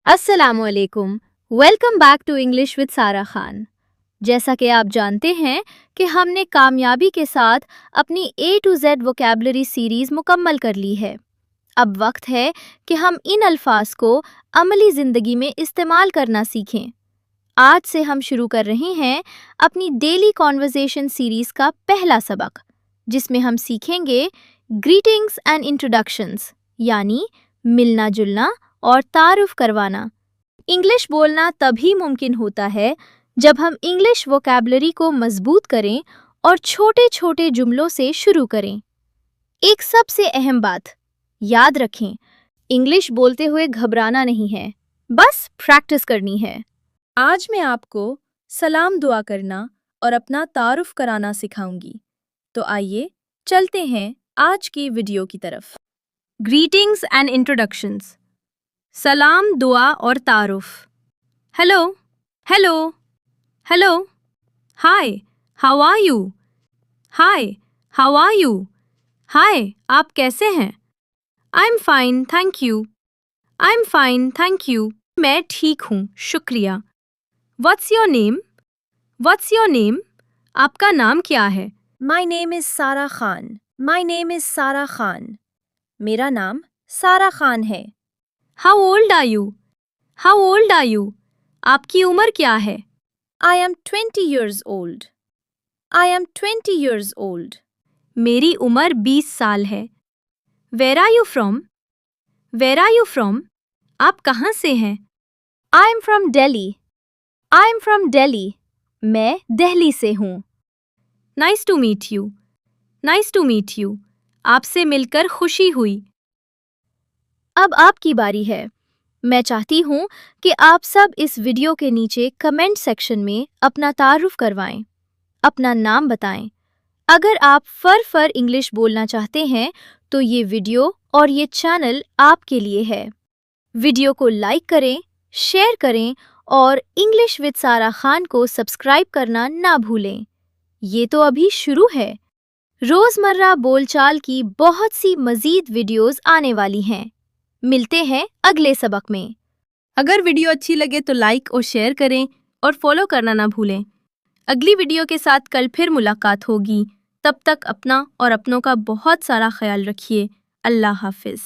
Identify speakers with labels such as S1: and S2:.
S1: अस्सलाम वालेकुम। Welcome back to English with Sara Khan. जैसा कि आप जानते हैं कि हमने कामयाबी के साथ अपनी A to Z vocabulary series मुकम्मल कर ली है। अब वक्त है कि हम इन अल्फाज को अमली ज़िंदगी में इस्तेमाल करना सीखें। आज से हम शुरू कर रहे हैं अपनी डेली कॉन्वर्सेशन सीरीज़ का पहला सबक, जिसमें हम सीखेंगे ग्रीटिंग्स एंड इंट्रोडक्शंस, यानी मिलना जुलना और तारुफ करवाना। इंग्लिश बोलना तभी मुमकिन होता है जब हम इंग्लिश वोकैबुलरी को मजबूत करें और छोटे छोटे जुमलों से शुरू करें। एक सबसे अहम बात याद रखें, इंग्लिश बोलते हुए घबराना नहीं है, बस प्रैक्टिस करनी है।
S2: आज मैं आपको सलाम दुआ करना और अपना तारुफ कराना सिखाऊंगी। तो आइए चलते हैं आज की वीडियो की तरफ। Greetings and introductions. सलाम, दुआ और तारुफ। Hello, hello, hello. Hi, how are you? Hi, how are you? Hi, आप कैसे हैं? I am fine, thank you. I am fine, thank you. मैं ठीक हूँ, शुक्रिया। What's your name? What's your name? आपका नाम क्या है? My name is Sara Khan. My name is Sara Khan. मेरा नाम सारा खान है। How old are you? How old are you? आपकी उम्र क्या है? I am 20 years old. I am 20 years old. मेरी उम्र 20 साल है। Where are you from? Where are you from? आप कहाँ से हैं?
S1: I am from Delhi. I am from Delhi. मैं दिल्ली से हूँ।
S2: Nice to meet you. Nice to meet you. आपसे मिलकर खुशी हुई।
S1: अब आपकी बारी है। मैं चाहती हूँ कि आप सब इस वीडियो के नीचे कमेंट सेक्शन में अपना तारुफ करवाएं, अपना नाम बताएं। अगर आप फर इंग्लिश बोलना चाहते हैं तो ये वीडियो और ये चैनल आपके लिए है। वीडियो को लाइक करें, शेयर करें और इंग्लिश विद सारा खान को सब्सक्राइब करना ना भूलें। ये तो अभी शुरू है। रोज़मर्रा बोलचाल की बहुत सी मज़ीद वीडियोस आने वाली हैं। मिलते हैं अगले सबक में।
S2: अगर वीडियो अच्छी लगे तो लाइक और शेयर करें और फॉलो करना ना भूलें। अगली वीडियो के साथ कल फिर मुलाकात होगी। तब तक अपना और अपनों का बहुत सारा ख्याल रखिए। अल्लाह हाफिज़।